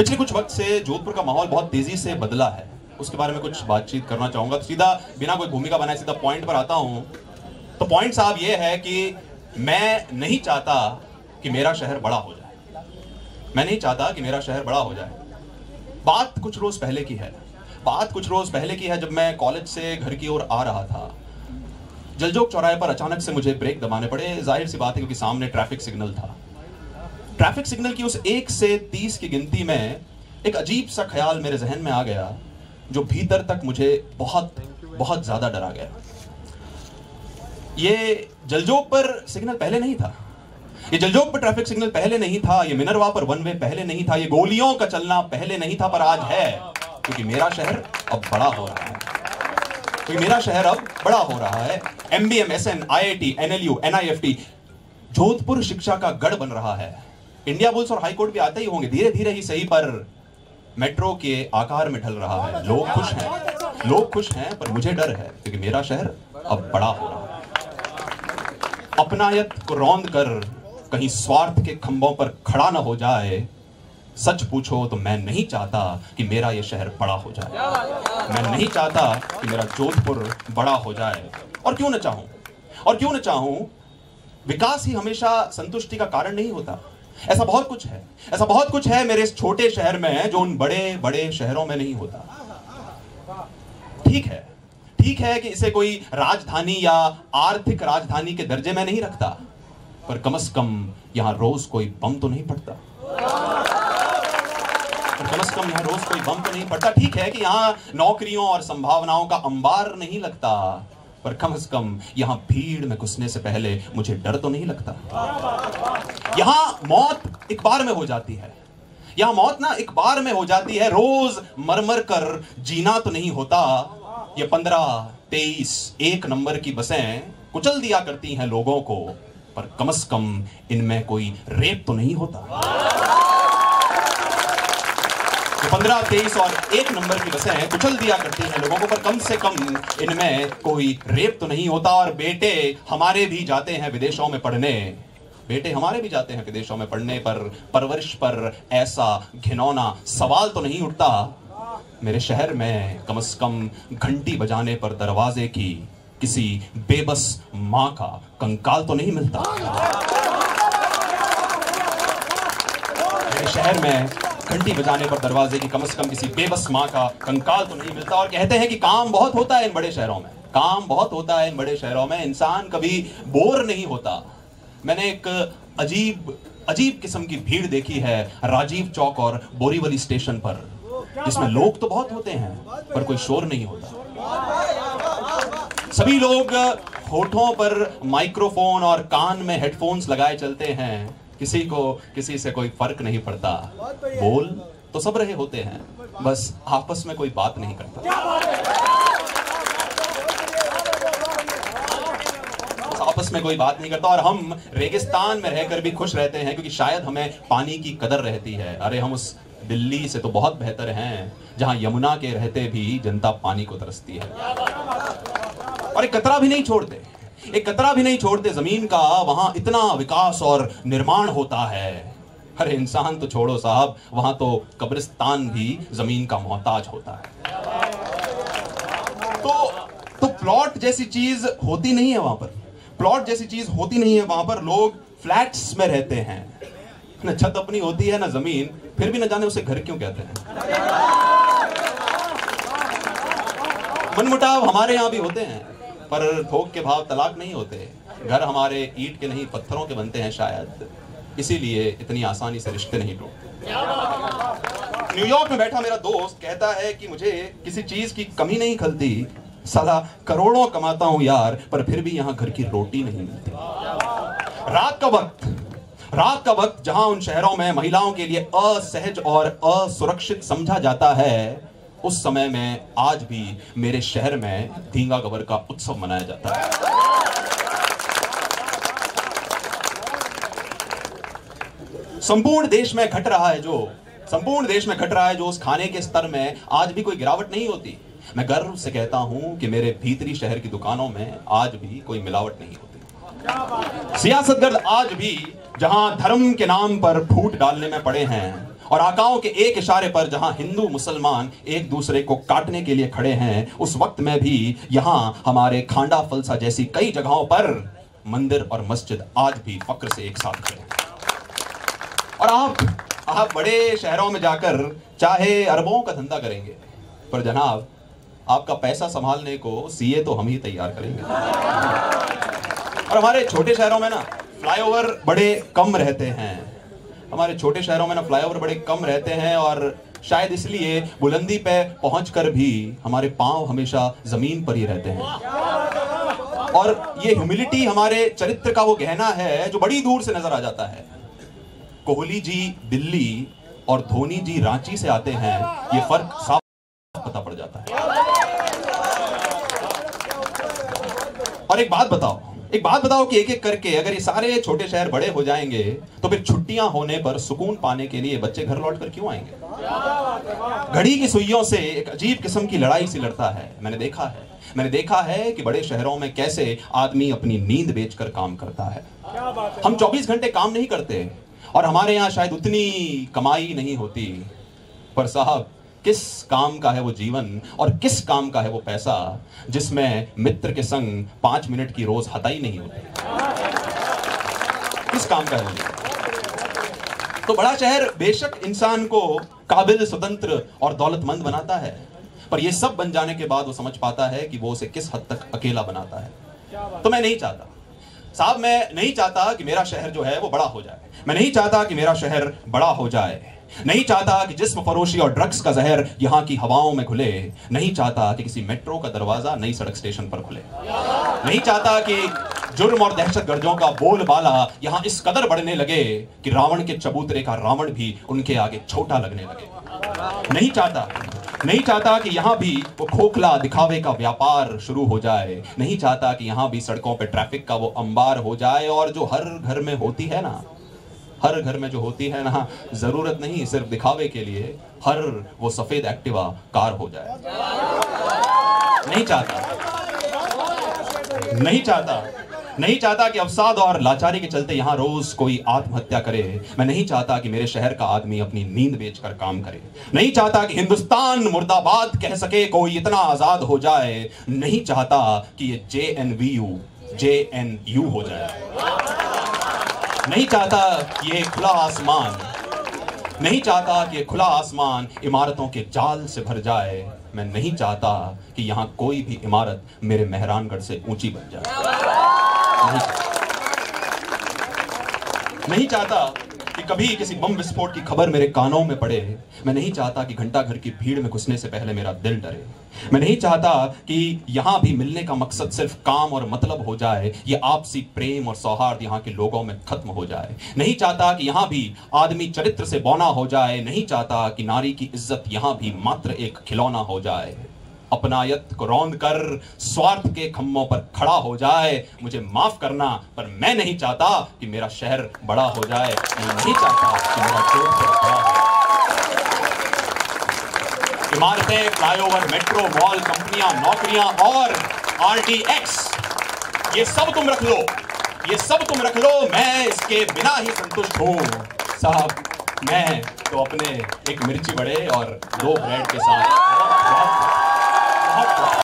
पिछले कुछ वक्त से जोधपुर का माहौल बहुत तेजी से बदला है, उसके बारे में कुछ बातचीत करना चाहूंगा। तो सीधा बिना कोई भूमिका बनाए सीधा पॉइंट पर आता हूं। तो पॉइंट साहब ये है कि मैं नहीं चाहता कि मेरा शहर बड़ा हो जाए। मैं नहीं चाहता कि मेरा शहर बड़ा हो जाए। बात कुछ रोज पहले की है। जब मैं कॉलेज से घर की ओर आ रहा था, जलजोग चौराहे पर अचानक से मुझे ब्रेक दबाने पड़े। जाहिर सी बात है क्योंकि सामने ट्रैफिक सिग्नल था। ट्रैफिक सिग्नल की उस 1 से 30 की गिनती में एक अजीब सा ख्याल मेरे जहन में आ गया, जो भीतर तक मुझे बहुत बहुत ज्यादा डरा गया। ये जलजोग पर सिग्नल पहले नहीं था, ये जलजोग पर ट्रैफिक सिग्नल पहले नहीं था, ये मिनरवा पर वन वे पहले नहीं था, ये गोलियों का चलना पहले नहीं था, पर आज है। क्योंकि मेरा शहर अब बड़ा हो रहा है। MBM, SN, IIT, NLU, NIFT, Jodhpur शिक्षा का गढ़ बन रहा है। इंडिया बुल्स और हाई कोर्ट भी आते ही होंगे, धीरे धीरे ही सही, पर मेट्रो के आकार में ढल रहा है। लोग खुश हैं, पर मुझे डर है क्योंकि मेरा शहर अब बड़ा हो रहा है। अपनायत को रौंद कर कहीं स्वार्थ के खंभों पर खड़ा न हो जाए। सच पूछो तो मैं नहीं चाहता कि मेरा यह शहर बड़ा हो जाए। मैं नहीं चाहता कि मेरा जोधपुर बड़ा हो जाए। और क्यों न चाहूं, विकास ही हमेशा संतुष्टि का कारण नहीं होता। ऐसा बहुत कुछ है मेरे इस छोटे शहर में जो उन बड़े बड़े शहरों में नहीं होता। ठीक है कि इसे कोई राजधानी या आर्थिक राजधानी के दर्जे में नहीं रखता, पर कम से कम यहां रोज कोई बम तो नहीं पड़ता। ठीक है कि यहाँ नौकरियों और संभावनाओं का अंबार नहीं लगता, पर कम से कम यहाँ भीड़ में घुसने से पहले मुझे डर तो नहीं लगता। यहाँ मौत एक बार में हो जाती है, रोज मर कर जीना तो नहीं होता। ये 15, 23, 1 नंबर की बसें कुचल दिया करती हैं लोगों को, पर कम से कम इनमें कोई रेप तो नहीं होता। 15, 23 और 1 नंबर की बसें कुचल दिया करती हैं लोगों को, पर कम से कम इनमें कोई रेप तो नहीं होता। और बेटे हमारे भी जाते हैं विदेशों में पढ़ने, पर परवरिश पर ऐसा घिनौना सवाल तो नहीं उठता। मेरे शहर में कम से कम घंटी बजाने पर दरवाजे की किसी बेबस मां का कंकाल तो नहीं मिलता। मेरे शहर में घंटी बजाने पर दरवाजे की कम से कम किसी बेबस मां का कंकाल तो नहीं मिलता। और कहते हैं कि काम बहुत होता है इन बड़े शहरों में, इंसान कभी बोर नहीं होता। मैंने एक अजीब किस्म की भीड़ देखी है राजीव चौक और बोरीवली स्टेशन पर, जिसमें लोग तो बहुत होते हैं पर कोई शोर नहीं होता। सभी लोग होठों पर माइक्रोफोन और कान में हेडफोन्स लगाए चलते हैं। किसी से कोई फर्क नहीं पड़ता। बोल तो सब रहे होते हैं, बस आपस में कोई बात नहीं करता। और हम रेगिस्तान में रहकर भी खुश रहते हैं क्योंकि शायद हमें पानी की कदर रहती है। अरे हम उस दिल्ली से तो बहुत बेहतर हैं जहां यमुना के रहते भी जनता पानी को तरसती है। और एक कतरा भी नहीं छोड़ते जमीन का, वहां इतना विकास और निर्माण होता है। अरे इंसान तो छोड़ो साहब, वहां तो कब्रिस्तान भी जमीन का मोहताज होता है। तो प्लॉट जैसी चीज होती नहीं है वहां पर। लोग फ्लैट्स में रहते हैं, न छत अपनी होती है न जमीन, फिर भी न जाने उसे घर क्यों कहते हैं। मनमुटाव हमारे यहाँ भी होते हैं, पर थोक के भाव तलाक नहीं होते। घर हमारे ईंट के नहीं पत्थरों के बनते हैं, शायद इसीलिए इतनी आसानी से रिश्ते नहीं टूटते। न्यूयॉर्क में बैठा मेरा दोस्त कहता है कि मुझे किसी चीज की कमी नहीं खलती। साला करोड़ों कमाता हूं यार, पर फिर भी यहाँ घर की रोटी नहीं मिलती। रात का वक्त जहां उन शहरों में महिलाओं के लिए असहज और असुरक्षित समझा जाता है, उस समय में आज भी मेरे शहर में धींगा गबर का उत्सव मनाया जाता है। संपूर्ण देश में घट रहा है जो उस खाने के स्तर में आज भी कोई गिरावट नहीं होती। मैं गर्व से कहता हूं कि मेरे भीतरी शहर की दुकानों में आज भी कोई मिलावट नहीं होती। सियासतगर्द आज भी जहां धर्म के नाम पर फूट डालने में पड़े हैं, और आकाओं के एक इशारे पर जहां हिंदू मुसलमान एक दूसरे को काटने के लिए खड़े हैं, उस वक्त में भी यहां हमारे खांडा फलसा जैसी कई जगहों पर मंदिर और मस्जिद आज भी फक्र से एक साथ खड़े हैं। और आप बड़े शहरों में जाकर चाहे अरबों का धंधा करेंगे, पर जनाब आपका पैसा संभालने को सीए तो हम ही तैयार करेंगे। और हमारे छोटे शहरों में ना फ्लाईओवर बड़े कम रहते हैं, हमारे छोटे शहरों में ना फ्लाईओवर बड़े कम रहते हैं, और शायद इसलिए बुलंदी पे पहुंचकर भी हमारे पांव हमेशा जमीन पर ही रहते हैं। और ये ह्यूमिलिटी हमारे चरित्र का वो गहना है जो बड़ी दूर से नजर आ जाता है। कोहली जी दिल्ली और धोनी जी रांची से आते हैं, ये फर्क साफ पता पड़ जाता है। और एक बात बताओ कि एक एक करके अगर ये सारे छोटे शहर बड़े हो जाएंगे तो फिर छुट्टियां होने पर सुकून पाने के लिए बच्चे घर लौटकर क्यों आएंगे? घड़ी की सुइयों से एक अजीब किस्म की लड़ाई सी लड़ता है। मैंने देखा है कि बड़े शहरों में कैसे आदमी अपनी नींद बेचकर काम करता है। हम 24 घंटे काम नहीं करते और हमारे यहाँ शायद उतनी कमाई नहीं होती, पर साहब किस काम का है वो जीवन और किस काम का है वो पैसा जिसमें मित्र के संग 5 मिनट की रोज हताई नहीं होती? किस काम का है वो? तो बड़ा शहर बेशक इंसान को काबिल, स्वतंत्र और दौलतमंद बनाता है, पर ये सब बन जाने के बाद वो समझ पाता है कि वो उसे किस हद तक अकेला बनाता है। तो मैं नहीं चाहता साहब, मैं नहीं चाहता कि मेरा शहर जो है वो बड़ा हो जाए। मैं नहीं चाहता कि मेरा शहर बड़ा हो जाए। नहीं चाहता कि जिस्म फरोशी और ड्रग्स का जहर यहाँ की हवाओं में घुले। नहीं चाहता कि किसी मेट्रो का दरवाजा नई सड़क स्टेशन पर खुले। नहीं चाहता कि जुर्म और दहशतगर्दों का बोलबाला यहाँ इस कदर बढ़ने लगे कि रावण के चबूतरे का रावण भी उनके आगे छोटा लगने लगे। नहीं चाहता कि यहाँ भी वो खोखला दिखावे का व्यापार शुरू हो जाए। नहीं चाहता कि यहाँ भी सड़कों पे ट्रैफिक का वो अंबार हो जाए और जो हर घर में होती है ना, हर घर में जो होती है ना, जरूरत नहीं सिर्फ दिखावे के लिए, हर वो सफेद एक्टिवा कार हो जाए। नहीं चाहता कि अवसाद और लाचारी के चलते यहाँ रोज कोई आत्महत्या करे। मैं नहीं चाहता कि मेरे शहर का आदमी अपनी नींद बेचकर काम करे। नहीं चाहता कि हिंदुस्तान मुर्दाबाद कह सके कोई इतना आजाद हो जाए। नहीं चाहता कि ये JNU हो जाए। नहीं चाहता कि ये खुला आसमान इमारतों के जाल से भर जाए। मैं नहीं चाहता कि यहाँ कोई भी इमारत मेरे मेहरानगढ़ से ऊंची बन जाए। नहीं चाहता कि कभी किसी बम विस्फोट की खबर मेरे कानों में पड़े। मैं नहीं चाहता कि घंटा घर की भीड़ में घुसने से पहले मेरा दिल डरे। मैं नहीं चाहता कि यहाँ भी मिलने का मकसद सिर्फ काम और मतलब हो जाए। ये आपसी प्रेम और सौहार्द यहाँ के लोगों में खत्म हो जाए। नहीं चाहता कि यहाँ भी आदमी चरित्र से बौना हो जाए। नहीं चाहता कि नारी की इज्जत यहाँ भी मात्र एक खिलौना हो जाए। अपनायत को रौंद कर स्वार्थ के खम्भों पर खड़ा हो जाए। मुझे माफ करना, पर मैं नहीं चाहता कि मेरा शहर बड़ा हो जाए। मैं नहीं चाहता कि मेरा जोधपुर बड़ा हो। इमारतें, फ्लाईओवर, मेट्रो, मॉल, कंपनियां, नौकरियां और RTX, ये सब तुम रख लो, मैं इसके बिना ही संतुष्ट हूं। साहब, मैं तो अपने एक मिर्ची बड़े और 2 ब्रेड के साथ